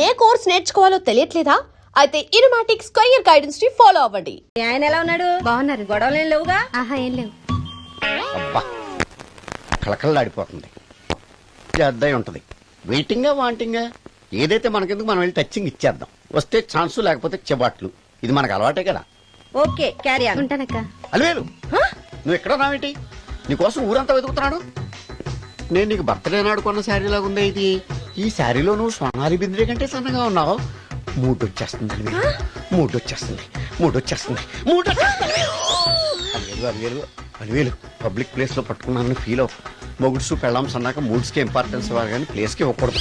ఏ course నేర్చుకోవాలో తెలియట్లేదా? అయితే ఇనుమాటిక్ square guidance ని follow అవ్వండి. ఆయన ఎలా ఉన్నాడు? బాగున్నారు. గొడవలు ఏం లేవుగా? ఆహా, ఏం లేవు. అబ్బా కళకళలాడిపోతుంది. అద్దయి ఉంటది. వెయిటింగా వాంటింగా ఏదైతే మనకెందుకు మనం వెళ్ళి టచ్చింగ్ ఇచ్చేద్దాం. వస్తే ఛాన్సు లేకపోతే చెబాట్లు. ఇది మనకు అలవాటే కదా. Okay, carry on. ఉంటానక్క. అలివేలు నువ్వు ఎక్కడ రావేంటి? నీకోసం ఊరంతా వెతుకుతున్నాడు. నేను నీకు బర్త్డే నాడు కొన్న శారీ లాగా ఉందే ఇది. ఈ శారీలో నువ్వు సోనాలి బింద్రే కంటే సన్నగా ఉన్నావు. మూడొచ్చేస్తుంది అలివేలు, మూడొచ్చేస్తుంది, మూడొచ్చేస్తుంది, అలివేలు అలివేలు పబ్లిక్ ప్లేస్ లో పట్టుకున్నానని ఫీల్ అవు. మొగుడ్సు పెళ్ళాం సన్నాక మూడ్స్ కి ఇంపార్టెన్స్ ఇవ్వాలి కానీ ప్లేస్ కి ఇవ్వకూడదు.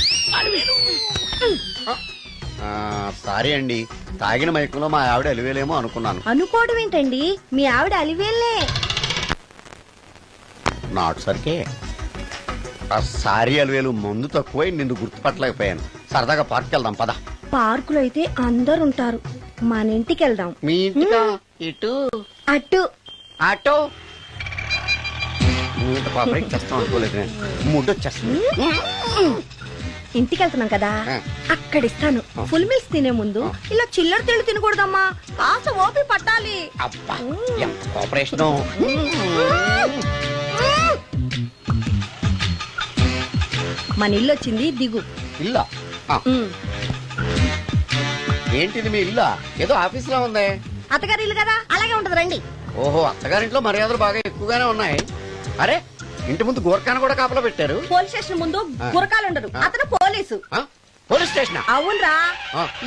సారీ అండి, తాగిన మైకంలో మా ఆవిడ అలివేలేమో అనుకున్నాను. అనుకోవడం ఏంటండి, మీ ఆవిడ అలివేలే. నాటు సరికే ఆ సారీ అలివేలు మందు తక్కువై నిన్ను గుర్తుపట్టలేకపోయాను. సరదాగా పార్క్ వెళ్దాం పద. పార్కులో అయితే అందరు ఉంటారు, మన ఇంటికి వెళ్దాం. మీ ఇంటికా? ఇటు అటు ఆటో పాపకి చేస్తాం అనుకోలేదు. మూడొచ్చేస్తుంది. ఇంటికి వెళ్తున్నాం కదా, అక్కడ ఇస్తాను. ఫుల్ మీల్స్ తినే ముందు ఇలా చిల్లర తిళ్ళు తినకూడదమ్మా, కాస్త ఓపి పట్టాలి. అబ్బా ఎంత కోఆపరేషన్. మన ఇల్లు వచ్చింది, దిగు. ఇల్లా? ఏంటిది మీ ఇల్లా? ఏదో ఆఫీస్ లో ఉంది. అత్తగారి ఇల్లు కదా, అలాగే ఉంటది, రండి. ఓహో, అత్తగారింట్లో మర్యాదలు బాగా ఎక్కువగానే ఉన్నాయి. అరే ఇంటి ముందు గోర్ఖాను కూడా కాపలా పెట్టారు. పోలీస్ స్టేషన్ ముందు గురకాలు ఉండరు, అతను పోలీసు. Police station? అవునరా,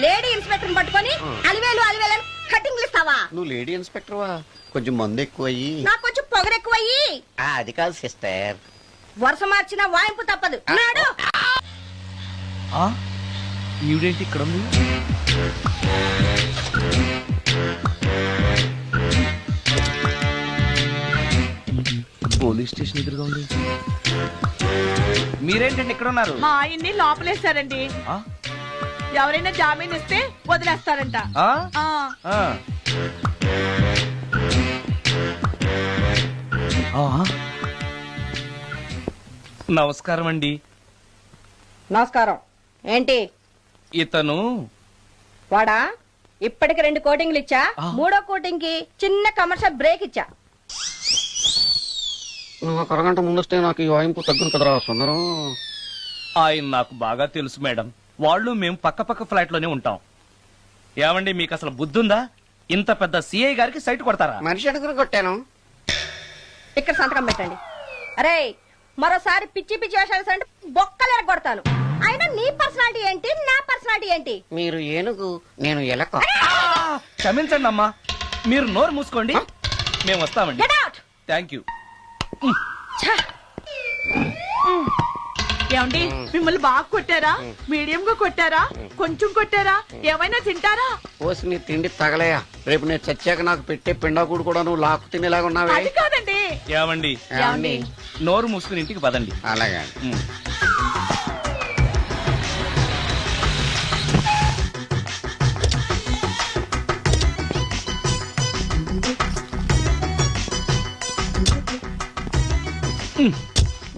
లేడీ ఇన్స్పెక్టర్ పట్టుకొని అలివేలు అలివేలు కటింగ్లు ఇస్తావా? నువ్వు లేడీ ఇన్స్పెక్టర్ వా? కొంచెం మందు ఎక్కువయ్యి. నాకు కొంచెం పొగరెక్కువయ్యి. అది కాదు సిస్టర్, వరుస మార్చిన వాయింపు తప్పదు. నాడు ఈవిడేంటి ఇక్కడ ఉంది? పోలీస్ స్టేషన్ ఎదురుగా ఉంది. మీరేంటండి ఇక్కడ ఉన్నారు? మా ఆయన్ని లోపలేశారండి. ఎవరైనా జామీన్ ఇస్తే వదిలేస్తారంట. నమస్కారం అండి. నమస్కారం. ఏంటి ఇతను? వాడా, ఇప్పటికి 2 కోటింగ్లు ఇచ్చా, 3వ కోటింగ్ కి చిన్న కమర్షియల్ బ్రేక్ ఇచ్చా. నువ్వు ఒక అరగంట ముందొస్తే నాకు ఈ వాయింపు తగ్గును కదరా సుందరం. ఆయన నాకు బాగా తెలుసు మేడం. వాళ్ళు మేము పక్క ఫ్లాట్ లోనే ఉంటాం. ఏమండి, మీకు అసలు బుద్ధుందా? ఇంత పెద్ద సిఐ గారికి సైట్ కొడతారా? మనిషి అడుగును కొట్టాను. ఇక్కడ సంతకం పెట్టండి. అరే, మరోసారి పిచ్చి పిచ్చి వేషాలు అంటే బొక్కలు ఎరగొడతాను. అయినా నీ పర్సనాలిటీ ఏంటి, నా పర్సనాలిటీ ఏంటి? మీరు ఏనుగు, నేను ఎలక. క్షమించండి అమ్మా, మీరు నోరు మూసుకోండి, మేము వస్తామండి. Get out! Thank you. ఏమండి, మిమ్మల్ని బాగా కొట్టారా, మీడియం గా కొట్టారా, కొంచెం కొట్టారా, ఏమైనా తింటారా? పోసి నీ తిండి తగలయా. రేపు నేను చచ్చాక నాకు పెట్టే పిండాకుడు కూడా నువ్వు లాక్కు తినేలాగా ఉన్నావే. అది కాదండి. ఏమండి, నోరు మూసుకుని ఇంటికి పదండి. అలాగే.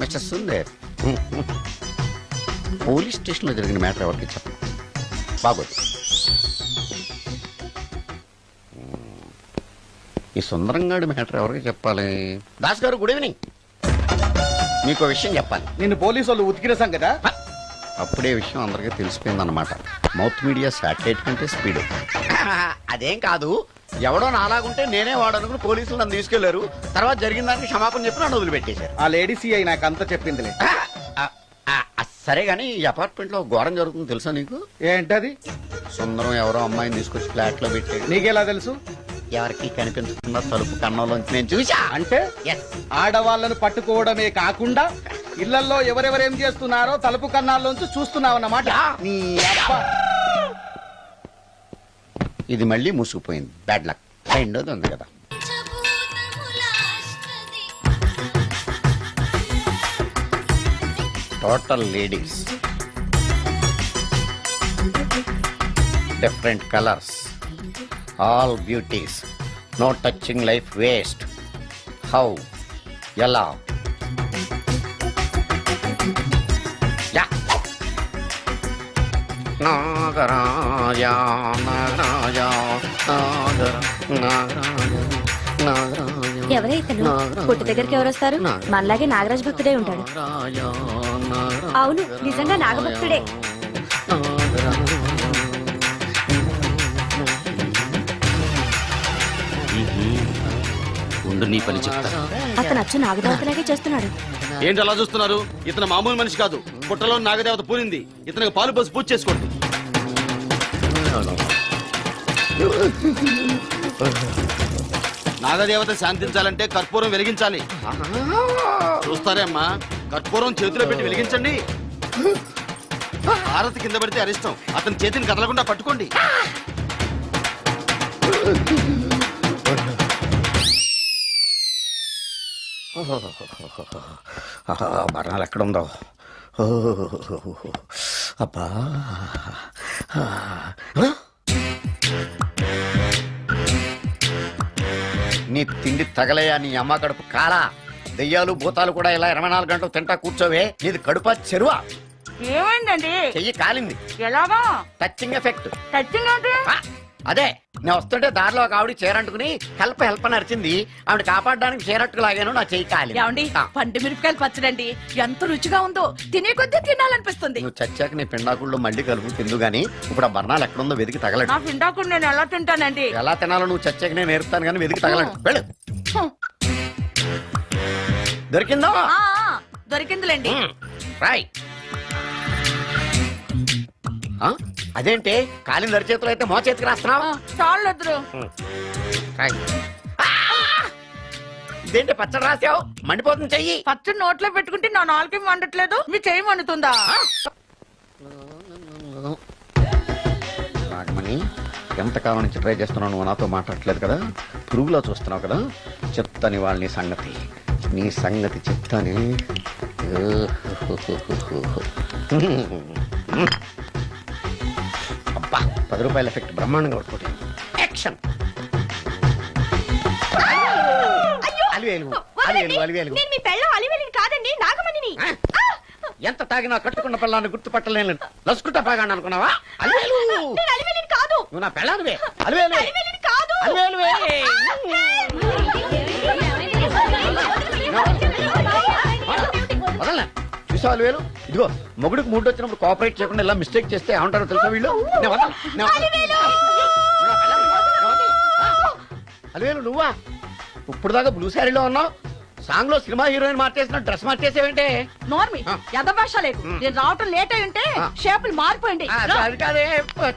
మిస్టర్ సుందర్, పోలీస్ స్టేషన్ లో జరిగిన మ్యాటర్ ఎవరికి చెప్పను. బాగోదు. ఈ సుందరంగాడి మ్యాటర్ ఎవరికి చెప్పాలి? దాస్ గారు, గుడ్ ఈవినింగ్. మీకు విషయం చెప్పాలి. నిన్ను పోలీసు వాళ్ళు ఉతికిరేసాం కదా. అప్పుడే విషయం అందరికీ తెలిసిపోయిందన్నమాట. మౌత్ మీడియా శాటిలైట్ కంటే స్పీడ్. అదేం కాదు, ఎవడో నాలాగుంటే నేనే వాడనుకుని పోలీసులు నన్ను తీసుకెళ్లారు. తర్వాత జరిగిన దానికి క్షమాపణ చెప్పి నన్ను వదిలిపెట్టేశారు. ఆ లేడీ సిఐ నాకు అంతా చెప్పిందిలే. సరే గానీ ఈ అపార్ట్మెంట్ లో ఘోరం జరుగుతుంది తెలుసా నీకు? ఏంటది? సుందరం ఎవరో అమ్మాయిని తీసుకొచ్చి ఫ్లాట్ లో పెట్టాడు. నీకెలా తెలుసు? ఎవరికి కనిపించకుండా తలుపు కన్నంలోంచి నేను చూసా. అంటే ఆడవాళ్లను పట్టుకోవడమే కాకుండా ఇళ్లలో ఎవరెవరేం చేస్తున్నారో తలుపు కన్నాల్లోంచి చూస్తున్నావన్నమాట. నీ అబ్బా. ఇది మళ్ళీ మూసుకుపోయింది. Bad luck. రెండోది ఉంది కదా. Total ladies, different colours, all beauties, no touching, life waste. How, ఎలా? నాగరాజ నాగరాజ నాగర నాగరాజ నాగరాజ ఎవరే ఇతను పుట్టు దగ్గరికి ఎవరు వస్తారు మనలాగే నాగరాజ భక్తుడే ఉంటాడు అవును నిజంగా నాగభక్తుడే ఉండు నీ పని చెప్తా. అతను అచ్చు నాగదేవతలాగే చేస్తున్నాడు ఏంటి అలా చూస్తున్నారు? ఇతను మామూలు మనిషి కాదు. పుట్టలో నాగదేవత పూనింది. ఇతనికి పాలు పోసి పూజ చేసుకోండి. నాగదేవత శాంతించాలంటే కర్పూరం వెలిగించాలి. చూస్తారే అమ్మా, కర్పూరం చేతిలో పెట్టి వెలిగించండి. హారతి కింద పడితే అరిష్టం. అతని చేతిని కదలకుండా పట్టుకోండి. బర్ణాలు ఎక్కడుందో అబ్బా నీ తిండి తగలయా నీ అమ్మ కడుపు కాలా. దెయ్యాలు భూతాలు కూడా ఇలా 24 గంటలు తింటా కూర్చోవే. నీది కడుపా చెరువా. ఏమైందండి? చెయ్యి కాలింది. ఎలాగా? Touching effect. టచింగ్ అంటే అదే నేను వస్తుంటే దారిలో ఒక ఆవిడ చీరంటుకుని హెల్ప్ అని అరిచింది. ఆవిడ కాపాడడానికి చీరట్టుకు లాగాను, నా చెయ్యి కాలి. ఏమండి పండు మిరపకాయలు పచ్చడండి ఎంత రుచిగా ఉందో, తినే కొద్దీ తినాలనిపిస్తుంది. నువ్వు చచ్చాక నీ పిండాకుళ్ళు మళ్ళీ కలుపు తిందు గానీ ఇప్పుడు ఆ బర్ణాలు ఎక్కడుందో వెతికి తగలడు. నా పిండాకుడు నేను ఎలా తింటానండి? ఎలా తినాలో నువ్వు చచ్చాక నేను నేర్పుతాను కానీ వెతికి తగలడు. వెళ్ళు. దొరికిందో దొరికిందిలేండి. రాయ్. అదేంటి కాలిన దరిచేతులు అయితే మో చేతికి రాస్తున్నావు? చాలు ఎదురు రాయ్. ఇదేంటి పచ్చడి రాసావు? మండిపోతుంది చెయ్యి. పచ్చడి నోట్లో పెట్టుకుంటే నా నాలుగు వండట్లేదు, మీ చెయ్యి వండుతుందా? నాగమణి, ఎంతకాలం నుంచి ట్రై చేస్తున్నావు, నువ్వు నాతో మాట్లాడట్లేదు కదా, పురుగులో చూస్తున్నావు కదా, చెప్తాని వాళ్ళ నీ సంగతి చెప్తాని. అబ్బా 10 రూపాయల ఎఫెక్ట్ బ్రహ్మాండంగా కొట్టుకోండి. యాక్షన్. కాదండి నాగమణిని. ఎంత తాగినా కట్టుకున్న పిల్లాన్ని గుర్తుపట్టలేను. లసుకుంటా పాగాను అనుకున్నావా? అలివేలు కాదు, నువ్వు నా పిల్లానివే. అలివేలు కాదు. అలివేలువే. వదలనా? చూసావు అలివేలు? ఇదిగో మొగుడికి మూడు వచ్చినప్పుడు కోఆపరేట్ చేయకుండా ఇలా మిస్టేక్ చేస్తే ఏమంటారో తెలుసా వీళ్ళు? అలివేలు నువ్వా? ఇప్పుడు దాకా బ్లూ శారీలో ఉన్నావు, సాంగ్ లో సినిమా హీరోయిన్ మార్చేసిన డ్రెస్ మార్చేసేవేంటే? నోర్మి ఎద భాష లేదు. నేను రావటం లేట్ అయి ఉంటే షేపులు మారిపోయింది. అది కాదే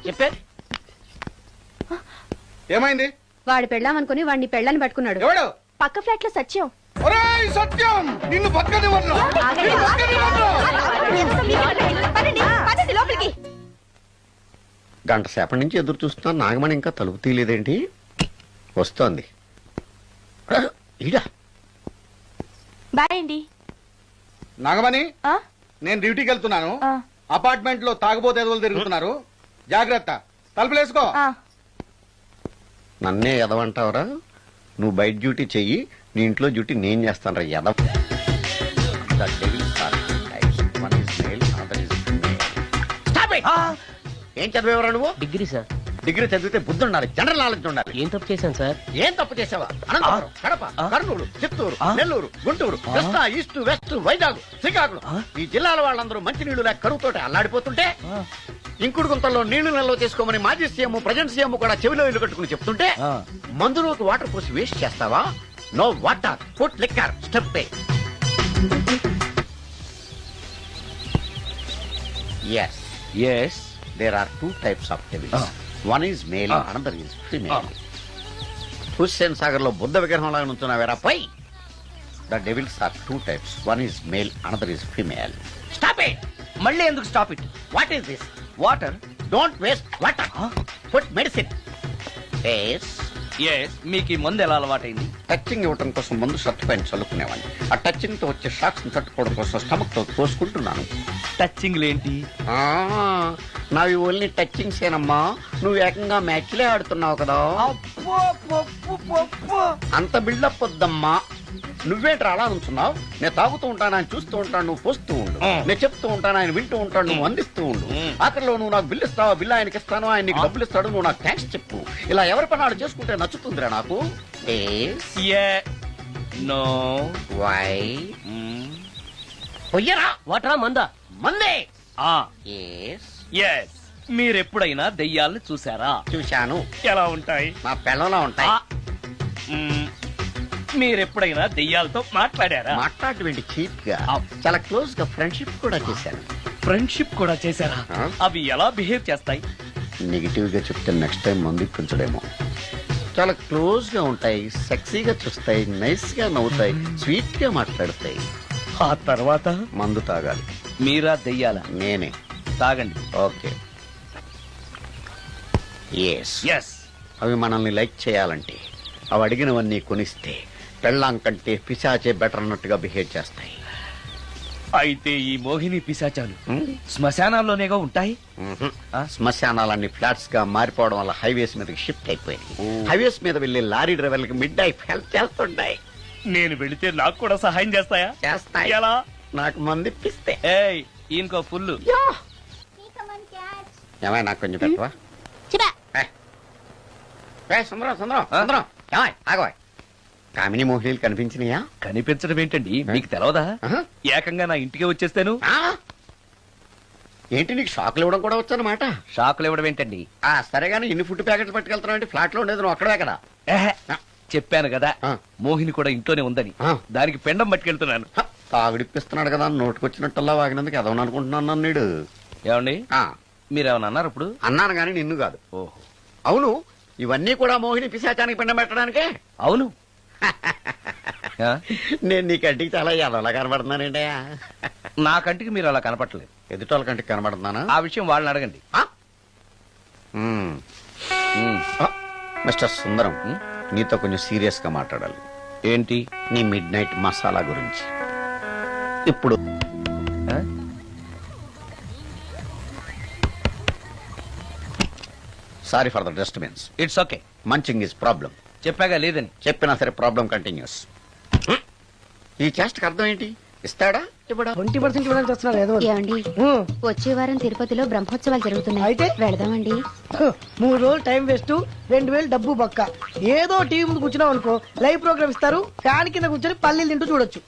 చెప్పేది. ఏమైంది? వాడు పెళ్ళామనుకుని వాడిని పెళ్ళని పట్టుకున్నాడు. ఎవడు? పక్క ఫ్లాట్ లో సత్యం. ఒరేయ్ సత్యం, నిన్ను బతకనివ్వను. లోపలికి గంట సేపటి నుంచి ఎదురు చూస్తున్నా, నాగమణి ఇంకా తలుపు తీయలేదేంటి? వస్తోంది. ఈడా బాయ్ అండి. నాగమణి, నేను డ్యూటీకి వెళ్తున్నాను. అపార్ట్మెంట్ లో తాగబోతే ఎదవలు తిరుగుతున్నారు. జాగ్రత్త. తలుపులేసుకో. నన్నే ఎదవంటావరా? నువ్వు బయట డ్యూటీ చెయ్యి, నీ ఇంట్లో డ్యూటీ నేను చేస్తాను రా ఎదవ. ఏం చదివేవరా నువ్వు? Degree sir. డిగ్రీ చదివితే బుద్ధి ఉండాలి, జనరల్ నాలెడ్జ్ ఉండాలి. ఏం తప్పు చేశాను సార్? ఏం తప్పు చేసావా? అనంతపురం, కడప, కర్నూలు, చిత్తూరు, నెల్లూరు, గుంటూరు, కృష్ణా, ఈస్ట్, వెస్ట్, వైజాగ్, శ్రీకాకుళం, ఈ జిల్లాల వాళ్ళందరూ మంచినీళ్లు లేక కరువుతోటి అల్లాడిపోతుంటే ఇంకుడు గుంతల్లో నీళ్లు నిల్వ చేసుకోమని మాజీ సీఎం, ప్రజెంట్ సీఎం కూడా చెవిలో ఇల్లు కట్టుకుని చెప్తుంటే మందులోకి వాటర్ పోసి వేస్ట్ చేస్తావా? No water, food liquor, step. Yes. Yes. There are 2 types of devils. One is male, another is female. Hussain Sagar లో బుద్ధ విగ్రహం లాగా నుంచున్నావేరా పై. The devils are 2 types. One is male, another is female. Stop it! మళ్ళీ ఎందుకు stop it? What is this? Water. Don't waste water. Put medicine. Yes. Yes. మీకు ఈ మందు ఎలా అలవాటైంది? టచింగ్ ఇవ్వడం కోసం ముందు షర్ట్ పైన చల్లుకునేవాడిని. ఆ టచింగ్ తో వచ్చే షాక్స్ ని తట్టుకోవడం కోసం స్టమక్ తో పోసుకుంటున్నాను. టచింగ్ లేంటి? నావి ఓన్లీ టచింగ్స్ ఏనమ్మా. నువ్వు ఏకంగా మ్యాచ్లే ఆడుతున్నావు కదా. అంత బిల్డప్ వద్దమ్మా. నువ్వేంట్రా అలా నుంచున్నావు? నేను తాగుతూ ఉంటాను, ఆయన చూస్తూ ఉంటాను, నువ్వు పోస్తూ ఉండు. నేను చెప్తూ ఉంటాను, ఆయన వింటూ ఉంటాడు, నువ్వు అందిస్తూ ఉండు. ఆఖరిలో నువ్వు నాకు బిల్లు ఇస్తావా, బిల్లు ఆయనకి ఇస్తాను, ఆయన నీకు డబ్బులు ఇస్తాడు, నువ్వు నాకు థ్యాంక్స్ చెప్పు. ఇలా ఎవరి పని వాళ్ళు చేసుకుంటే నచ్చుతుందిరా నాకు. నో వై పొయ్యరా వాటరా మందా మందే. ఎస్ మీరెప్పుడైనా దెయ్యాలను చూసారా? చూశాను. ఎలా ఉంటాయి? నా పిల్లలా ఉంటాయి. మీరెప్పుడైనా దెయ్యాలతో మాట్లాడారా? మాట్లాడేటువంటి చీప్ గా చాలా క్లోజ్ గా ఫ్రెండ్షిప్ కూడా చేశాను. ఫ్రెండ్షిప్ కూడా చేశారా? అవి ఎలా బిహేవ్ చేస్తాయి? నెగిటివ్ గా చెప్తే నెక్స్ట్ టైం మందు ఇప్పించడేమో. చాలా క్లోజ్ గా ఉంటాయి, సెక్సీగా చూస్తాయి, నైస్ గా నవ్వుతాయి, స్వీట్ గా మాట్లాడతాయి. ఆ తర్వాత మందు తాగాలి. మీరా దెయ్యాలా? నేనే. తాగండి. ఓకే. ఎస్. ఎస్ అవి మనల్ని లైక్ చేయాలంటే అవి అడిగినవన్నీ కొనిస్తే పెళ్ళాం కంటే పిశాచే బెటర్ అన్నట్టుగా బిహేవ్ చేస్తాయి. అయితే ఈ మోహిని పిశాచాలు శ్మశానాల్లోనేగా ఉంటాయి? శ్మశానాలన్నీ ఫ్లాట్స్ గా మారిపోవడం వల్ల హైవేస్ మీదకి షిఫ్ట్ అయిపోయింది. హైవేస్ మీద వెళ్లి లారీ డ్రైవర్లకి మిడ్ నైట్ హెల్ప్ చేస్తుంటాయి. నేను వెళితే నాకు కూడా సహాయం చేస్తాయా? చేస్తాయి. ఎలా? నాకు మంది ఇప్పిస్తే. ఏయ్ ఈయనకో ఫుల్. ఏమై నాకు కొంచెం పెట్టవా? సుందరం సుందరం సుందరం ఏమాయ్ ఆగవాయ్. కామిని మోహినీలు కనిపించినాయా? కనిపించడం ఏంటండి, మీకు తెలవదా? ఏకంగా నా ఇంటికి వచ్చేస్తాను. ఏంటి నీకు షాక్లు ఇవ్వడం కూడా వచ్చానమాట? షాకులు ఇవ్వడం ఏంటండి? సరే గానీ ఇన్ని ఫుడ్ ప్యాకెట్లు పట్టుకెళ్తున్నావు అంటే ఫ్లాట్ లో ఉండేది నువ్వు అక్కడే కదా. చెప్పాను కదా మోహిని కూడా ఇంట్లోనే ఉందని. దానికి పెండం పట్టుకెళ్తున్నాను. తాగుడిప్పిస్తున్నాడు కదా, నోటుకొచ్చినట్టల్లా వాగినందుకు ఎదవని అనుకుంటున్నాను నీడు. ఏమండి మీరేమన్నా అన్నారు ఇప్పుడు? అన్నాను గాని నిన్ను కాదు. ఓహో అవును, ఇవన్నీ కూడా మోహిని పిశాచానికి పిండం పెట్టడానికే. అవును. నేను నీ కంటికి చాలా ఎదవలా కనబడుతున్నానండి. నా కంటికి మీరు అలా కనపడలేదు. ఎదుటోళ్ళ కంటికి కనబడుతున్నానా? ఆ విషయం వాళ్ళని అడగండి. మిస్టర్ సుందరం, నీతో కొంచెం సీరియస్ గా మాట్లాడాలి. ఏంటి? నీ మిడ్ నైట్ మసాలా గురించి. ఇప్పుడు sorry for the disturbance. It's okay. Munching is problem. చెప్పాగా లేదని. చెప్పినా సరే ప్రాబ్లం కంటిన్యూస్. ఈ చేష్టకి అర్థం ఏంటి? ఇస్తాడా ఇవ్వడా? 20% ఇవ్వడానికి వస్తున్నారు ఏదో. ఏమండి వచ్చే వారం తిరుపతిలో బ్రహ్మోత్సవాలు జరుగుతున్నాయి. అయితే వెళదామండి. 3 రోజులు టైం వేస్ట్, 2000 డబ్బు బొక్క. ఏదో టీవీ ముందు కూర్చున్నావు అనుకో, లైవ్ ప్రోగ్రామ్ ఇస్తారు, ఫ్యాన్ కింద కూర్చొని పల్లీలు తింటూ చూడొచ్చు.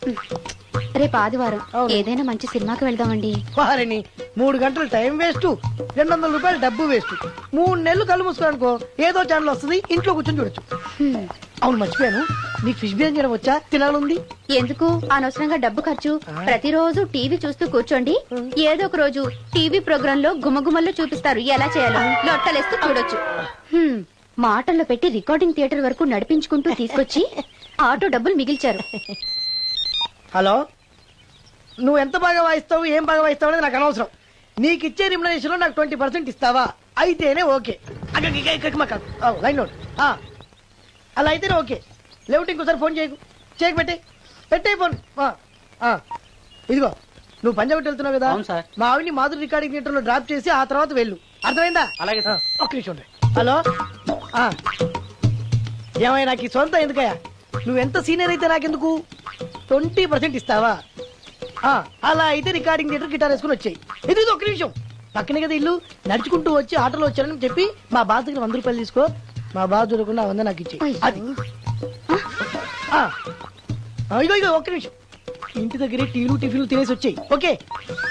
రేపు ఆదివారం ఏదైనా మంచి సినిమాకి వెళ్దామండి. వారిని 3 గంటలు టైం వేస్ట్, 200 రూపాయలు డబ్బు వేస్ట్. 3 నెలలు కళ్ళు మూసుకోనుకో ఏదో ఛానల్ వస్తుంది, ఇంట్లో కూర్చొని చూడొచ్చు. అవును మర్చిపోయాను, నీకు ఫిష్ బిర్యానీ చేయడం వచ్చా? తినాలుంది. ఎందుకు అనవసరంగా డబ్బు ఖర్చు? ప్రతిరోజు టీవీ చూస్తూ కూర్చోండి, ఏదో ఒక రోజు టీవీ ప్రోగ్రామ్ లో గుమగుమల్లో చూపిస్తారు ఎలా చేయాలో. లొట్టలేస్తూ చూడొచ్చు. మాటల్లో పెట్టి రికార్డింగ్ థియేటర్ వరకు నడిపించుకుంటూ తీసుకొచ్చి ఆటో డబ్బులు మిగిల్చారు. హలో, నువ్వు ఎంత బాగా వాయిస్తావు, ఏం బాగా వాయిస్తావు అనేది నాకు అనవసరం. నీకు ఇచ్చే రిమ్యునరేషన్ లో నాకు 20% ఇస్తావా? అయితేనే ఓకే. Line note. అలా అయితేనే ఓకే. లేవుటి ఇంకోసారి ఫోన్ చేయకు పెట్టే ఫోన్. ఇదిగో నువ్వు పంజాబ్ వెళ్తున్నావు కదా, మా ఆవిడ్ని మాధురి రికార్డింగ్ థియేటర్ లో డ్రాప్ చేసి ఆ తర్వాత వెళ్ళు. అర్థమైందా? అలాగే. ఒక్క నిమిషం ఉండే. హలో, ఏమైనా నాకు ఈ సొంత ఎందుకయ్యా? నువ్వెంత సీనియర్ అయితే నాకెందుకు? 20% ఇస్తావా? అలా అయితే రికార్డింగ్ థియేటర్ గిటార్ వేసుకుని వచ్చాయి. ఇది ఒక్క నిమిషం, పక్కనే కదా ఇల్లు. నడుచుకుంటూ వచ్చి ఆటోలో వచ్చారని చెప్పి మా బాస్ దగ్గర 100 రూపాయలు తీసుకో. మా బాస్ చూడకుండా 100 నాకు ఇచ్చేయి. అది ఇగో ఒక్క నిమిషం. ఇంటి దగ్గరే టీలు టిఫిన్లు తినేసి వచ్చాయి. ఓకే,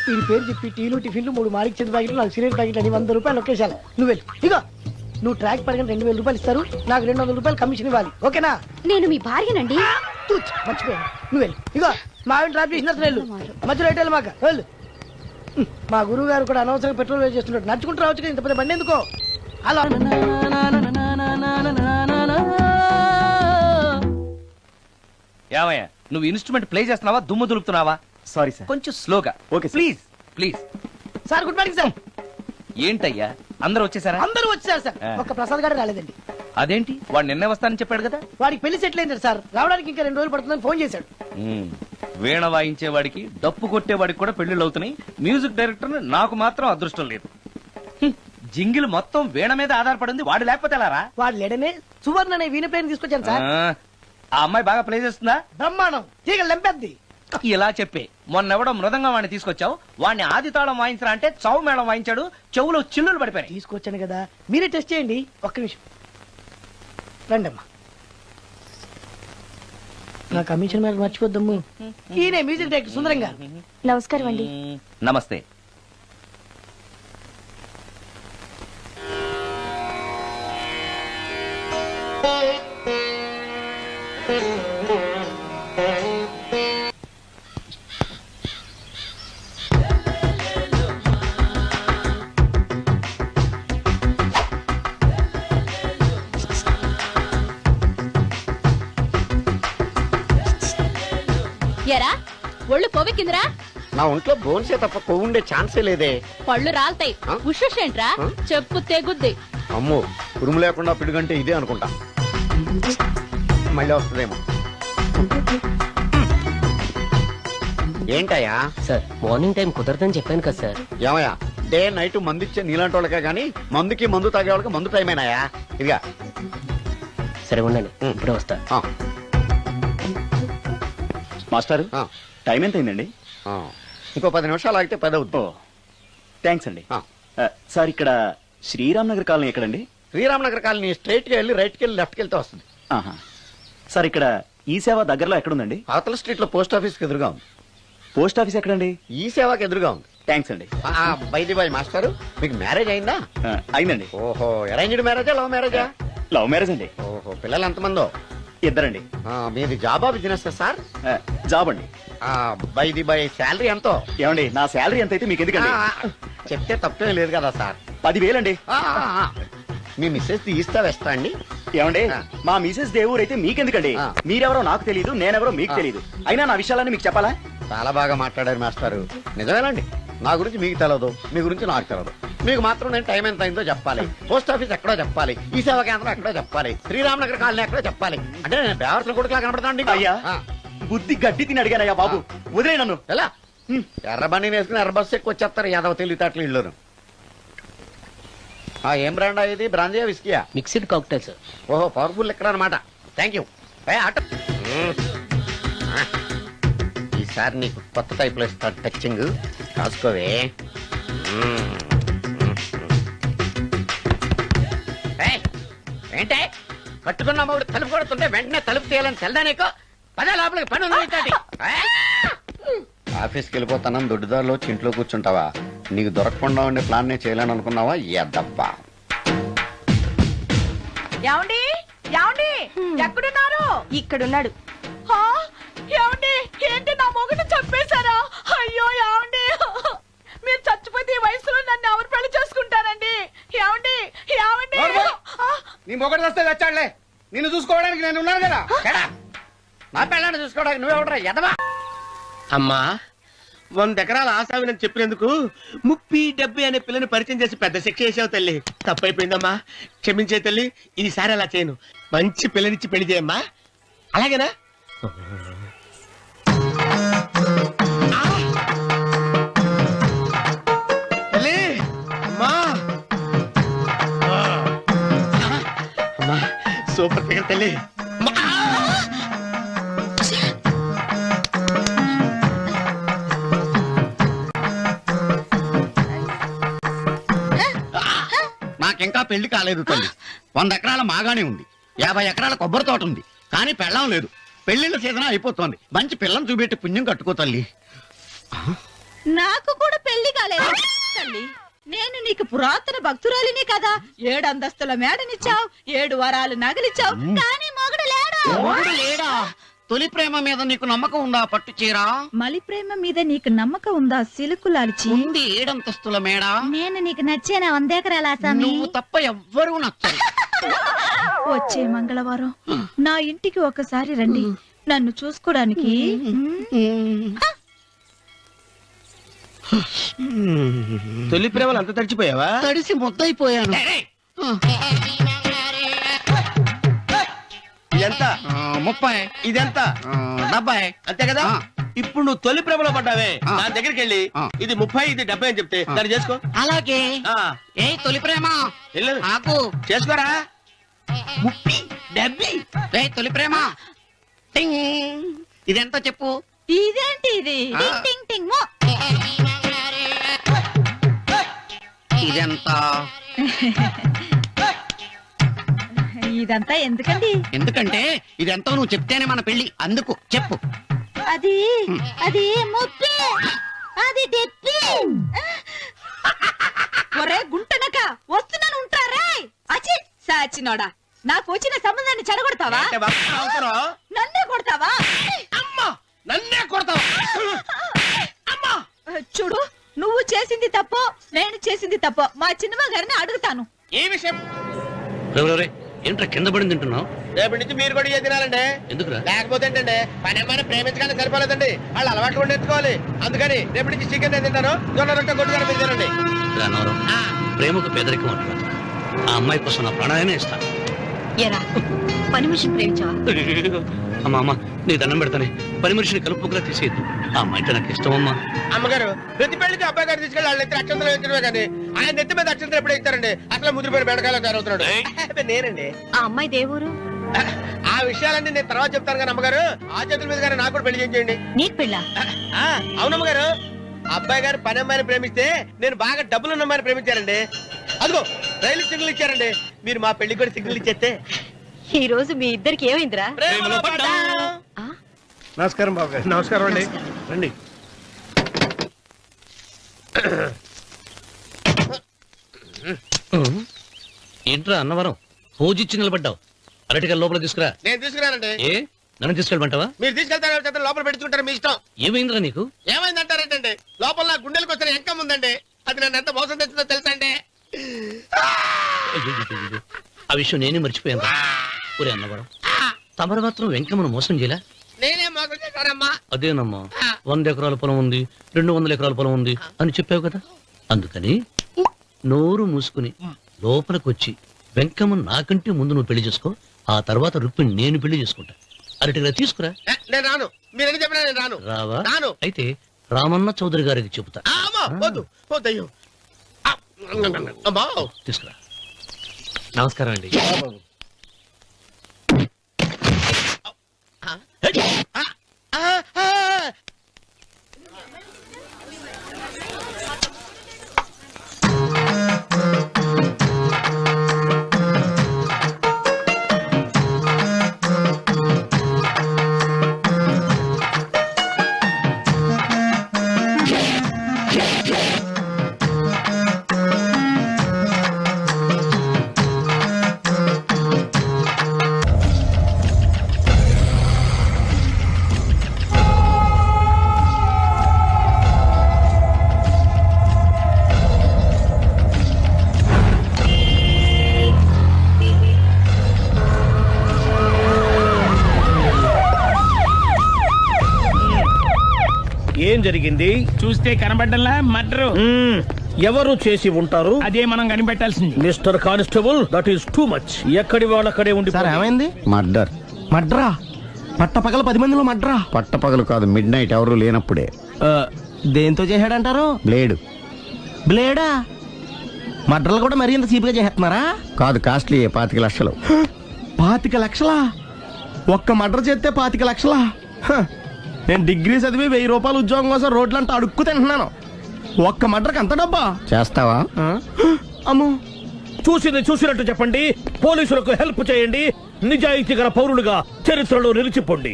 వీడి పేరు చెప్పి టీలు టిఫిన్లు 3 మారికి చెంది ప్యాకెట్లు, 4 సిగరెట్ ప్యాకెట్లు అని 100 రూపాయలు ఒకేసారి. నువ్వు వెళ్ళు. ఇగో నువ్వు ట్రాక్ పడగానే 2000 రూపాయలు ఇస్తారు, నాకు 200 రూపాయలు కమిషన్ ఇవ్వాలి. ఓకేనా? నేను మీ భార్యనండి. మర్చిపోయాను. నువ్వు వెళ్ళు. ఇగో మా ఆవిడ డ్రాప్ చేసిన వెళ్ళు. మధ్యలో ఎటు మాక వెళ్ళు. మా గురువు గారు కూడా అనవసరంగా పెట్రోల్ వేస్ట్ చేస్తున్నాడు. నడుచుకుంటూ రావచ్చు కదా, ఇంత పెద్ద బండి ఎందుకో. అలా ఏమయ్యా నువ్వు ఇన్స్ట్రుమెంట్ ప్లే చేస్తున్నావా, దుమ్ము దులుపుతున్నావా? Sorry sir. కొంచెం స్లోగా. Okay please please. Sir good morning sir. ఏంటయ్యా అందరూ వచ్చేసారా? అందరూ వచ్చారు సార్, ఒక్క ప్రసాద్ గారు రాలేదండి. అదేంటి, వాడు నిన్నే వస్తానని చెప్పాడు కదా. వాడికి పెళ్లి సెటిల్ అయింది సార్, రావడానికి ఇంకా 2 రోజులు పడుతుందని ఫోన్ చేశాడు. వీణ వాయించేవాడికి డప్పు కొట్టేవాడికి కూడా పెళ్లిళ్ళు అవుతున్నాయి. మ్యూజిక్ డైరెక్టర్ నాకు మాత్రం అదృష్టం లేదు. జింగిల్ మొత్తం వీణ మీద ఆధారపడింది, వాడు లేకపోతే ఎలారా? వాడు లేడనే సువర్ణ అనే వీణ పేరుని తీసుకొచ్చాను సార్. ఆ అమ్మాయి బాగా ప్లే చేస్తుందా? బ్రహ్మాండం, తీగ లెంపెద్ది. ఇలా చెప్పే మొన్నెవడో మృదంగం వాడిని తీసుకొచ్చావు, వాడిని ఆది తాళం వాయించరా అంటే చౌ మేళం వాయించాడు, చెవులో చిల్లులు పడిపోయాయి. తీసుకొచ్చాను కదా, మీరే టెస్ట్ చేయండి. ఒక్క నిమిషం రండమ్మా. నా కమిషన్ మీద మర్చిపోద్దమ్ము. ఈయనే మ్యూజిక్ డైరెక్టర్ సుందరం గారు. నమస్కారం అండి. నమస్తే. ఎరా ఒళ్ళు కొవ్వెక్కిందిరా? నా ఒంట్లో బోన్సే తప్ప కొవ్వు ఉండే ఛాన్సే లేదే. పళ్ళు రాల్తాయి. ఆ? ఉషేంట్రా? ఆ? చెప్పు తెగుద్ది. అమ్మో, ఉరుము లేకుండా పిడుగంటే ఇదే అనుకుంటా. మళ్ళీ వస్తుందేమో. ఏంటయ్యా? సార్ మార్నింగ్ టైం కుదరదని చెప్పాను కదా సార్. ఏమయ్యా, డే నైట్ మందు ఇచ్చే నీలాంటి వాళ్ళకే గానీ మందుకి మందు తాగే వాళ్ళకి మందు టైమేనాయా? ఇదిగా సరే ఉండండి, ఇప్పుడే వస్తా. మాస్టర్ టైం ఎంత అయిందండి? ఇంకో 10 నిమిషాలు ఆగితే 10 అవుతుంది. థ్యాంక్స్ అండి. సార్ ఇక్కడ శ్రీరామ్ నగర్ కాలనీ ఎక్కడండి? శ్రీరామనగర్ కాలనీ స్ట్రైట్ గా వెళ్ళి రైట్ కి వెళ్ళి లెఫ్ట్ కి వెళ్తే వస్తుంది. ఆహా. సార్ ఇక్కడ ఈ సేవ దగ్గరలో ఎక్కడుందండి? అవతల స్ట్రీట్ లో పోస్ట్ ఆఫీస్ కి ఎదురుగా ఉంది. పోస్ట్ ఆఫీస్ ఎక్కడండి? ఈ సేవకి ఎదురుగా ఉంది. థ్యాంక్స్ అండి. బైది బాయ్ మాస్టారు, మీకు మ్యారేజ్ అయిందా? అయిందండి. ఓహో, అరేంజ్డ్ మ్యారేజా లవ్ మ్యారేజా? లవ్ మ్యారేజ్ అండి. ఓహో, పిల్లలు ఎంతమందో? ఇద్దరండి. మీది జాబా బిజినెస్ సార్? జాబ్ అండి. బైది బాయ్ శాలరీ ఎంతో? ఏమండి, నా శాలరీ ఎంత అయితే మీకు ఎందుకండి? చెప్తే తప్పేం లేదు కదా సార్. 10,000 అండి. మీ మిస్సెస్ ఈస్తా వెస్తా అండి? ఏమండి, మా మిసెస్ దేవుడు అయితే మీకెందుకండి? మీరెవరో నాకు తెలియదు, నేనెవరో మీకు తెలియదు. అయినా నా విషయాలన్నీ మీకు చెప్పాలా? చాలా బాగా మాట్లాడారు మాస్టారు. నిజమేనండి, నా గురించి మీకు తెలవదు, మీ గురించి నాకు తెలవదు. మీకు మాత్రం నేను టైం ఎంత అయిందో చెప్పాలి, పోస్ట్ ఆఫీస్ ఎక్కడో చెప్పాలి, ఈ సేవా కేంద్రం ఎక్కడో చెప్పాలి, శ్రీరామనగర్ కాలనీ ఎక్కడో చెప్పాలి. అంటే నేను బేవర్సన కొడుకులా కనపడతాండి. అయ్యా, బుద్ధి గడ్డి తిని అడిగానయ్యా బాబు, వదిలే నన్ను. ఎలా ఎర్ర బండి వేసుకుని ఎర్ర బస్సు ఎక్కువ వచ్చేస్తారు యాదవ తెలివితేటలు ఇల్లును. ఏం బ్రాండ్ ఇది? బ్రాంజియా విస్కియా? Mixed cocktail sir. ఓహో, పవర్ఫుల్ ఎక్కడ అనమాట. Thank you. ఈసారి నీకు కొత్త టైప్ లో ఇస్తాడు టచ్చింగ్, కాసుకోవే. ఏంటే కట్టుకున్న మూడు తలుపు కొడుతుంటే వెంటనే తలుపు తీయాలని తెల్దా నీకు? పదే లోపలికి పని ఉంది. ఆఫీస్కి వెళ్ళిపోతానని దొడ్డిదారిలో ఇంట్లో కూర్చుంటావా? నీకు దొరకకుండా ఉండే ప్లాన్ నేను చేయలేను అనుకున్నావా? ఎద్దబ్బా. ఏమండి ఏమండి ఎక్కడున్నారు? ఇక్కడున్నాడు. హా? ఏమండి, ఏంటి నా మొగుడు చంపేశారా? అయ్యో ఏమండి, మీరు చచ్చిపోతే ఈ వయసులో నన్ను ఎవరు పెళ్లి చేసుకుంటారండి? ఏమండి ఏమండి? నీ మొగడు వస్తే వచ్చాడులే, నిన్ను చూసుకోవడానికి నేను ఉన్నాను కదా. నా పిల్లని చూసుకోవడానికి నువ్వెవడరా ఎదవా? అమ్మా, 100 ఎకరాల ఆశావినని చెప్పినందుకు 30-70 అనే పిల్లని పరిచయం చేసి పెద్ద శిక్ష చేసావు తల్లి. తప్పైపోయిందమ్మా, క్షమించే తల్లి. ఈసారి అలా చేయను, మంచి పిల్లనిచ్చి పెళ్లి చేయమ్మా. అలాగేనా? తల్లి, అమ్మా, అమ్మా, సూపర్ ఫిగర్ తల్లి. నాకింకా పెళ్లి కాలేదు తల్లి. 100 ఎకరాల మాగానే ఉంది, 50 ఎకరాల కొబ్బరి తోట ఉంది, కానీ పెళ్ళం లేదు. పెళ్లిళ్ళ సీజన్ అయిపోతుంది. మంచి పిల్లని చూపెట్టి పుణ్యం కట్టుకో తల్లి. నాకు కూడా పెళ్లి కాలేదు తల్లి. నేను నీకు పురాతన భక్తురాలిని కదా. 7 అంతస్తుల మేడనిచ్చావు, 7 వరాలు నగలిచ్చావు, కానీ మొగుడు లేడు. మొగుడు లేడా? తొలి ప్రేమ మీద నీకు నమ్మకం ఉందా? పట్టు చీరా. మలి ప్రేమ మీద నీకు నమ్మకం ఉందా? సిలుకులాల్చి ఉంది 7 అంతస్తుల మేడ. నేను నీకు నచ్చేనా? 100 ఎకరాల ఆసామి. నువ్వు తప్ప ఎవ్వరూ నచ్చరు. వచ్చే మంగళవారం నా ఇంటికి ఒకసారి రండి, నన్ను చూసుకోవడానికి. తొలి ప్రేమలు అంత తడిచిపోయావా? తడిసి ముద్దయిపోయాను. ఇదెంత? 30. ఇదెంత? 70. అంతే కదా. ఇప్పుడు నువ్వు తొలి ప్రేమలో పడ్డావే, నా దగ్గరికి వెళ్ళి ఇది 30 ఇది 70 అని చెప్తే దాన్ని చేసుకో. అలాగే. ఏ తొలి ప్రేమ వెళ్ళు, ఆకు చేసుకోరా. 30, 70. ఏ తొలి ప్రేమ టింగ్. ఇదెంతో చెప్పు. ఇదేంటి ఇది ఆ. టింగ్ టింగ్ మో. ఇదెంత? ఇదంతా ఎందుకండి? ఎందుకంటే ఇదెంతో నువ్వు చెప్తేనే మన పెళ్లి. అందుకు చెప్పు. అది అది ముప్పి, అది డెప్పి. ఒరే గుంటనక వస్తున్నాను ఉంటారా? అచి సాచినోడా, నాకు వచ్చిన సంబంధాన్ని చెడగొడతావా? అంటే భక్తి అవసరం. నన్నే కొడతావా? అమ్మా నన్నే కొడతావా? అమ్మా చూడు, నువ్వు చేసింది తప్పు, నేను చేసింది తప్పు. మా చిన్నమ్మ గారిని అడుగుతాను. ఈ విషయం ఏంట్రా కింద పడింది తింటున్నావు? రేపటి నుంచి మీరు కూడా ఇదే తినాలండి. ఎందుకురా? లేకపోతే ఏంటంటే పని అమ్మాయిని ప్రేమించగానే సరిపోలేదండి, వాళ్ళు అలవాటు కూడా నేర్చుకోవాలి. అందుకని రేపటి నుంచి చికెన్ నేను తింటాను, జొన్న రొట్టె కొట్టుకొని మీరు తినండి. రానవరం ప్రేమకు పేదరికం అంటున్నా. ఆ అమ్మాయి కోసం నా ప్రాణాయనే ఇస్తాను. ఎరా పని మనిషి ప్రేమించావా? అమ్మా అమ్మ నీ దండం పెడతానే, పని మనిషిని కలుపుకులా తీసేయద్దు. ఆ అమ్మాయి అంటే నాకు ఇష్టం అమ్మా. అమ్మగారు ప్రతి పెళ్లికి అబ్బాయి గారు తీసుకెళ్ళి వాళ్ళ ఎత్తి అక్షంతలు వేయించడమే కానీ ఆయన నెత్తి మీద అక్షంతలు ఎప్పుడు ఇస్తారండి? అసలు ముద్రపోయిన బెడకాయలు తయారవుతున్నాడు. అబ్బే, నేనండి. ఆ అమ్మాయి దేవురు ఆ విషయాలన్నీ నేను తర్వాత చెప్తాను కానీ అమ్మగారు, ఆ చేతుల మీద కానీ నాకు కూడా పెళ్లి చేయండి. నీకు పెళ్ళా? అవునమ్మగారు, అబ్బాయి గారు పని అమ్మాయిని ప్రేమిస్తే నేను బాగా డబ్బులున్న అమ్మాయిని ప్రేమించారండి. అదిగో రైలు సిగ్నల్ ఇచ్చారండి. మీరు మా పెళ్లికి కూడా సిగ్నల్ ఇచ్చేస్తే ఈ రోజు మీ ఇద్దరికి ఏమైందిరా? ప్రేమలో పడ్డాం. నమస్కారం బాబు గారు. నమస్కారం అండి. రండి. ఏంట్రా అన్నవరం పూజిచ్చి నిలబడ్డావు? అరటిగా లోపల తీసుకురా. నేను తీసుకున్నానండి. ఏ నన్ను తీసుకెళ్ళమంటావా? మీరు తీసుకెళ్తారు చేత లోపల పెట్టుకుంటారు, మీ ఇష్టం. ఏమైందిరా నీకు? ఏమైందంటారేంటండి? లోపల నా గుండెలకు వచ్చిన ఎంకం ఉందండి, అది నన్ను ఎంత మోసం తెచ్చిందో తెలుసా అండి? అయ్యయ్యయ్యయ్యో. ఆ విషయం నేనే మర్చిపోయాను. ఒరే అన్నవరం, తమరు మాత్రం వెంకమ్మను మోసం చేయలా? నేనే మోసం చేశానమ్మా. అదేనమ్మా, 100 ఎకరాల పొలం ఉంది, 200 ఎకరాల పొలం ఉంది అని చెప్పావు కదా. అందుకని నోరు మూసుకుని లోపలికి వచ్చి వెంకమ్మను నాకంటే ముందు నువ్వు పెళ్లి చేసుకో. ఆ తర్వాత రుక్మిణి నేను పెళ్లి చేసుకుంటా. అరటిగా తీసుకురా. నేను రాను, మీరేం చెప్పినా నేను రాను. రావా? రాను. అయితే రామన్న చౌదరి గారికి చెబుతా. అమ్మా వద్దు వద్దయ్యో. అమ్మా తీసుకురా. నమస్కారం అండి. ఏం జరిగింది? చూస్తే కనబడ్డలా మర్డరు. ఎవరు చేసి ఉంటారు? అదే మనం కనిపెట్టాల్సింది. Mister constable, that is too much. ఎక్కడి వాళ్ళక్కడే ఉండి. సార్ ఏమైంది? మర్డర్. మడ్రా పట్టపగల 10 మందిలో మడ్రా. పట్టపగలు కాదు, మిడ్ నైట్ ఎవరు లేనప్పుడే. దేంతో చేశాడంటారు? బ్లేడ్. బ్లేడా? మడ్రలు కూడా మరీ ఇంత చీప్గా చేస్తున్నారా? కాదు, కాస్ట్లీ 25 లక్షలు. 25 లక్షలా? ఒక్క మడ్ర చేస్తే 25 లక్షలా? హ, నేను డిగ్రీ చదివి 1000 రూపాయలు ఉద్యోగం కోసం రోడ్లంతా అడుక్కు తింటున్నాను. ఒక్క మడ్రకు అంత డబ్బా? చేస్తావా? అమ్మో, చూసింది చూసినట్టు చెప్పండి. పోలీసులకు హెల్ప్ చేయండి. నిజాయితీ గల పౌరులుగా చరిత్రలో నిలిచిపోండి.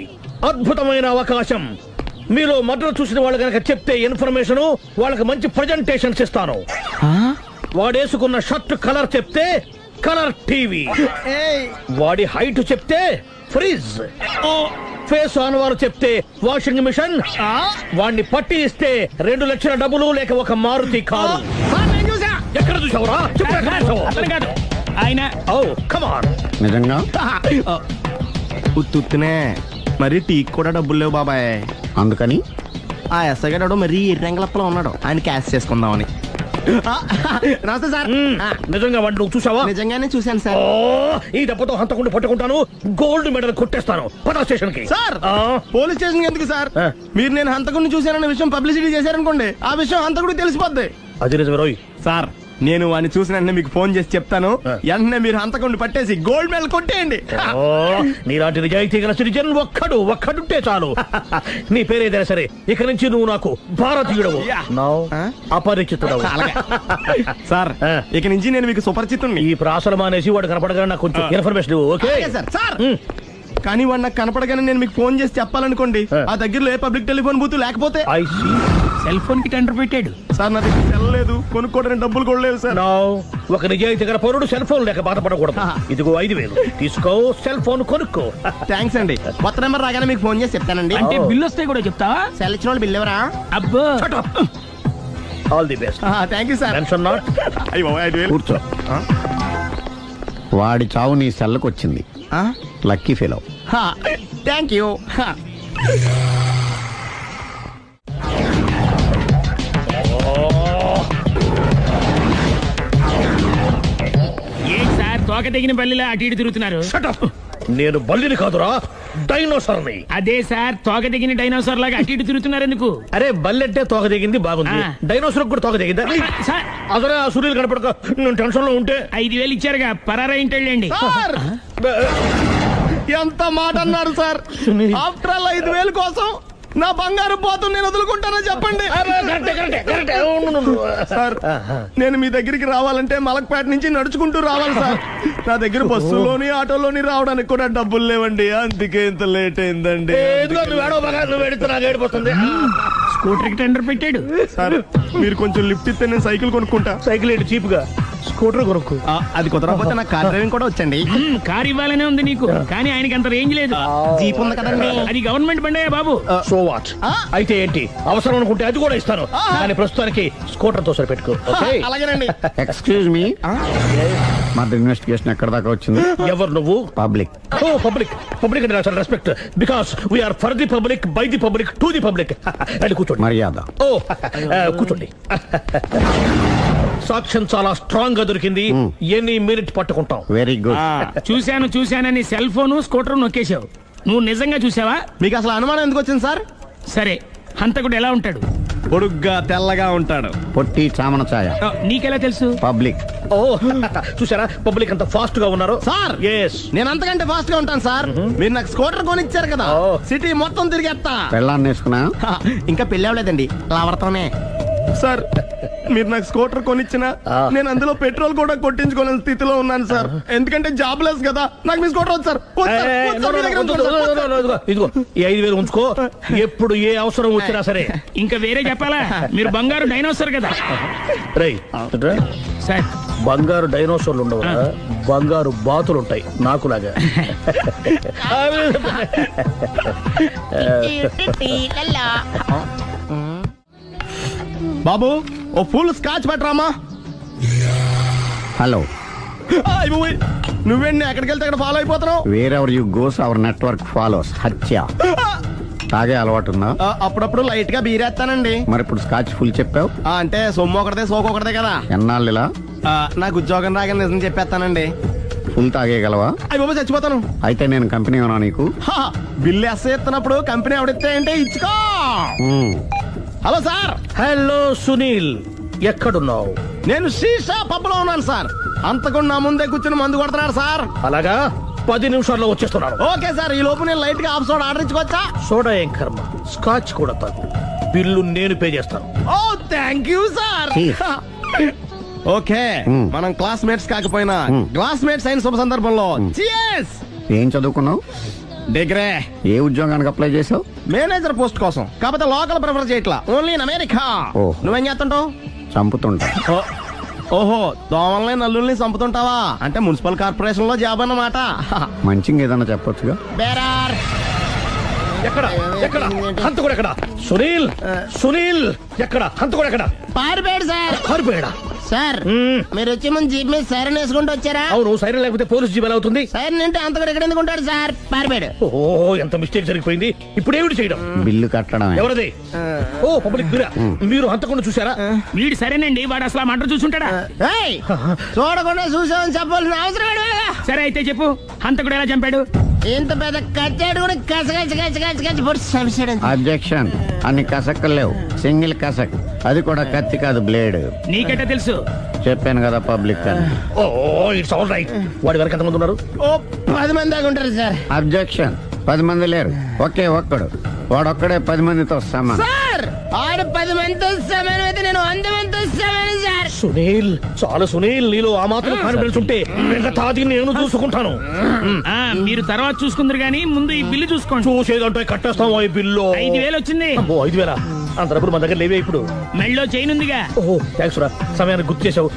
అద్భుతమైన అవకాశం. మీలో మర్డర్ చూసిన వాళ్ళు కనుక చెప్తే ఇన్ఫర్మేషన్, వాళ్ళకి మంచి ప్రజెంటేషన్స్ ఇస్తాను. వాడేసుకున్న షర్ట్ కలర్ చెప్తే కలర్ టీవీ, వాడి హైట్ చెప్తే ఫ్రిజ్, ఫేస్ ఆన్ వారు చెప్తే వాషింగ్ మిషన్, వాడిని పట్టి ఇస్తే 2 లక్షల డబ్బులు లేక ఒక మారుతి కారు. ఎక్కడ చూసావురా? ఆయన నిజంగా ఉత్తునే మరి టీకి కూడా డబ్బులు లేవు బాబాయ్. అందుకని ఆ ఎస్ఐ గారు మరీ ఎర్రంగలప్పలో ఉన్నాడు, ఆయన క్యాష్ చేసుకుందామని. నమస్తే సార్. నిజంగా వాడిని నువ్వు చూసావా? నిజంగానే చూశాను సార్. ఈ దెబ్బతో హంతకుండా పట్టుకుంటాను, గోల్డ్ మెడల్ కొట్టేస్తాను. పద స్టేషన్ కి. సార్, పోలీస్ స్టేషన్ ఎందుకు సార్? మీరు నేను హంతకుడిని చూశానన్న విషయం పబ్లిసిటీ చేశారనుకోండి, ఆ విషయం హంతకుడికి తెలిసిపోద్ది. అది నిజమే రోయ్. సార్, నేను వాడిని చూసిన వెంటనే మీకు ఫోన్ చేసి చెప్తాను. వెంటనే మీరు హంతకుండా పట్టేసి గోల్డ్ మెడల్ కొట్టేయండి. ఓ, నీలాంటి నిజాయితీ గల సిటిజన్ ఒక్కడుంటే చాలు. నీ పేరేదైనా సరే, ఇక నుంచి నువ్వు నాకు భారతీయుడవు, అపరిచితుడవు. సార్ ఇక నుంచి నేను మీకు సుపరిచితుణ్ణి. ఈ ప్రాసలం అనేసి వాడు కనపడగానే నాకు కొంచెం ఇన్ఫర్మేషన్ ఇవ్వు, ఓకే? సార్ కానీ వాడు నాకు కనపడగానే నేను మీకు ఫోన్ చేసి చెప్పాలనుకోండి, ఆ దగ్గరలో ఏ పబ్లిక్ టెలిఫోన్ బూత్ లేకపోతే సెల్ ఫోన్ కి టెండర్ పెట్టాడు. సార్ నా దగ్గర సెల్ లేదు, కొనుక్కోవడానికి డబ్బులు కూడా లేవు సార్. ఒక నిజాయితీ గల పౌరుడు సెల్ ఫోన్ లేక బాధపడకూడదు. ఇదిగో 5,000 తీసుకో, సెల్ ఫోన్ కొనుక్కో. థ్యాంక్స్ అండి. కొత్త నెంబర్ రాగానే మీకు ఫోన్ చేసి చెప్తానండి. అంటే బిల్లు వస్తే కూడా చెప్తావా? సెల్ ఇచ్చిన వాళ్ళు బిల్ ఎవరా? అబ్బో, all the best. Thank you sir. Tension not. అయ్యో 5,000. కూర్చో. వాడి చావు నీ సెల్లకు వచ్చింది. Lucky fellow. Thank you. ఏంటి సార్ తోక తెగిన బల్లిలా అటు ఇటు తిరుగుతున్నారు? నేను బల్లిని కాదురా, డైనోసార్ని. అదే సార్, తోక తెగిన డైనోసార్ లాగా అటు ఇటు తిరుగుతున్నారు ఎందుకు? అరే బల్లెట్టే తోక దిగింది బాగుంది, డైనోసార్ కూడా తోక దిగిందా? సార్, అసలే ఆ సూర్యులు కనపడక నేను టెన్షన్ లో ఉంటే 5,000 ఇచ్చారుగా, పరారా ఇంటండి. ఎంత మాట అన్నారు సార్. ఆఫ్టర్ ఆల్ 5,000 కోసం నా బంగారు పోతు నేను వదులుకుంటానని చెప్పండి. సార్ నేను మీ దగ్గరికి రావాలంటే మలక్పేట నుంచి నడుచుకుంటూ రావాలి సార్. నా దగ్గర బస్సులోని ఆటోలోని రావడానికి కూడా డబ్బులు లేవండి, అందుకే ఇంత లేట్ అయిందండి. స్కూటర్ కి టెండర్ పెట్టాడు. సార్ మీరు కొంచెం లిఫ్ట్ ఇస్తే నేను సైకిల్ కొనుక్కుంటా. సైకిల్ ఏంటి చీప్ గా, స్కూటర్ కొనుక్కు. అది కుదరకపోతే నాకు కార్ డ్రైవింగ్ కూడా వచ్చండి. కార్ ఇవ్వాలనే ఉంది నీకు, కానీ ఆయనకి అంత రేంజ్ లేదు. జీప్ ఉంది కదండి. అది గవర్నమెంట్ బండే బాబు. So what? అయితే ఏంటి, అవసరం అనుకుంటే అది కూడా ఇస్తాను, కానీ ప్రస్తుతానికి స్కూటర్ తో సరిపెట్టుకో. అలాగేనండి. ఎక్స్క్యూజ్ మీ, మర్డర్ ఇన్వెస్టిగేషన్ ఎక్కడ దాకా వచ్చింది? ఎవరు నువ్వు? పబ్లిక్. ఓ పబ్లిక్. పబ్లిక్ అంటే నాకు respect, because we are for the public, by the public, to the public. అది కూర్చోండి. మర్యాద. ఓ కూర్చోండి. సాక్ష్యం చాలా స్ట్రాంగ్ గా దొరికింది, ఎన్ని మినిట్ పట్టుకుంటాం. Very good. చూశానని సెల్ ఫోన్ స్కూటర్ నొక్కేశావు. నువ్వు నిజంగా చూసావా? మీకు అసలు అనుమానం ఎందుకు వచ్చింది సార్? సరే, హంతకుడు ఎలా ఉంటాడు? పొడుగ్గా తెల్లగా ఉంటాడు. పొట్టి చామన ఛాయ. నీకెలా తెలుసు? పబ్లిక్. ఓ చూసారా పబ్లిక్ అంత ఫాస్ట్ గా ఉన్నారు. సార్ నేను అంతకంటే ఫాస్ట్ గా ఉంటాను సార్. మీరు నాకు స్కూటర్ కొనిచ్చారు కదా, సిటీ మొత్తం తిరిగేస్తా. పెళ్ళాన్ని వేసుకున్నా? ఇంకా పెళ్ళి అవ్వలేదండి, లావర్తోనే. సార్ మీరు నాకు స్కూటర్ కొనిచ్చిన నేను అందులో పెట్రోల్ కూడా కొట్టించుకోలేని స్థితిలో ఉన్నాను సార్. ఎందుకంటే జాబ్ లెస్ కదా, నాకు మీ స్కూటర్ వద్దు సార్. ఇదిగో ఈ 5,000 ఉంచుకో, ఎప్పుడు ఏ అవసరం వచ్చినా సరే. ఇంకా వేరే చెప్పాలా? మీరు బంగారు డైనోసార్ కదా. రై సార్, బంగారు డైనోసార్లు ఉండవు, బంగారు బాతులు ఉంటాయి నాకులాగా. బాబు ఓ ఫుల్ స్కాచ్ పెట్టరామా. హలో. నువ్వేండి ఎక్కడికి వెళ్తే అక్కడ ఫాలో అయిపోతున్నావు? Wherever you goes our network follows. హత్య. తాగే అలవాటు ఉందా? అప్పుడప్పుడు లైట్ గా బీరేస్తానండి. మరి ఇప్పుడు స్కాచ్ ఫుల్ చెప్పావు అంటే సొమ్ము ఒకటిదే సోకు ఒకటిదే కదా. ఎన్నాళ్ళు ఇలా? నాకు ఉద్యోగం రాగానే నిజం చెప్పేస్తానండి. ఫుల్ తాగేయగలవా? అయ్యి బాబు చచ్చిపోతాను. అయితే నేను కంపెనీ ఉన్నా నీకు? బిల్లు ఎస్ఐ ఎత్తినప్పుడు కంపెనీ ఎవడితే అంటే ఇచ్చుకో. Hello sir. హలో సునీల్, ఎక్కడున్నావు? నేను శీషా పబ్ లో ఉన్నాను సార్. అంతకుండా నా ముందే కూర్చుని మందు కొడుతున్నాడు సార్. అలాగా, 10 నిమిషాల్లో వచ్చేస్తున్నాను. ఓకే సార్, ఈ లోపు నేను లైట్ గా హాఫ్ సోడా ఆర్డర్ ఇచ్చుకోవచ్చా? సోడా ఏం కర్మ, స్కాచ్ కూడా తాగు, బిల్లు నేను పే చేస్తాను. ఓ థ్యాంక్ యూ సార్. ఓకే, మనం క్లాస్మేట్స్ కాకపోయినా క్లాస్మేట్స్ అయిన శుభ సందర్భంలో cheers. ఏం చదువుకున్నావు? డిగ్రీ. ఏ ఉద్యోగానికి అప్లై చేసావు? మేనేజర్ పోస్ట్ కోసం, కాకపోతే లోకల్ ప్రిఫర్ చేయట్లా, ఓన్లీ ఇన్ అమెరికా. నువ్వేం చేస్తుంటావు? చంపుతుంటా. ఓహో, దోమల్ని నల్లుల్ని చంపుతుంటావా? అంటే మున్సిపల్ కార్పొరేషన్ లో జాబ్ అన్నమాట. మంచిగా ఏదన్నా చెప్పొచ్చుగా. బేరార్. ఎక్కడ ఎక్కడ హంతకుడు ఎక్కడ? సునీల్, సునీల్ ఎక్కడ? హంతకుడు ఎక్కడ? పారిపోయాడు సార్. పారిపోయాడా? సార్ మీరు వచ్చే ముందు జీప్ మీద సైరన్ వేసుకుంటూ వచ్చారా? అవును, సైరన్ లేకపోతే పోలీస్ జీప్ ఎలా అవుతుంది? సైరన్ అంటే అంతకుడు ఎక్కడ ఎందుకు ఉంటాడు సార్? పారిపోయాడు. ఓ ఎంత మిస్టేక్ జరిగిపోయింది. ఇప్పుడు ఏమిటి చేయడం? బిల్లు కట్టడం. ఎవరది? ఓ పబ్లిక్ మీరా? మీరు హంతకుండా చూసారా? వీడు సరేనండి, వాడు అసలు మంట చూసుంటాడా? చూడకుండా చూసామని చెప్పాల్సిన అవసరం. సరే అయితే చెప్పు, హంతకుడు ఎలా చంపాడు? ఇంత పెద్ద కచ్చాడు కూడా కచ్చ పొడి సమస్య. అబ్జెక్షన్. అన్ని కసక్కలు లేవు, సింగిల్ కసక్, అది కూడా కత్తి కాదు బ్లేడ్. నీకెట్టా తెలుసు? చెప్పాను కదా పబ్లిక్ అని. Oh it's all right. వాడి వరకు ఎంతమంది ఉన్నారు? ఓ 10 మంది దాకా ఉంటారు సార్. అబ్జెక్షన్. 10 మంది లేరు, ఒకే ఒక్కడు. వాడొక్కడే 10 మందితో సమానం. సార్ ఆడు 10 మందితో సమానం అయితే నేను 100 మందితో సమానం సార్. సునీల్, చాలా సునీల్, నీలో ఆ మాత్రం కాన్ఫిడెన్స్ ఉంటే మిగతాది నేను చూసుకుంటాను. మీరు తర్వాత చూసుకుందరు గానీ ముందు ఈ బిల్లు చూసుకోండి. చూసేదంటే కట్టేస్తాం ఈ బిల్లు. 5,000 వచ్చింది. 5,000 అంత డబ్బులు మన దగ్గర లేవే ఇప్పుడు. మెళ్ళో చైన్ ఉందిగా. ఓహో థ్యాంక్స్ రా, సమయానికి గుర్తు చేసావు.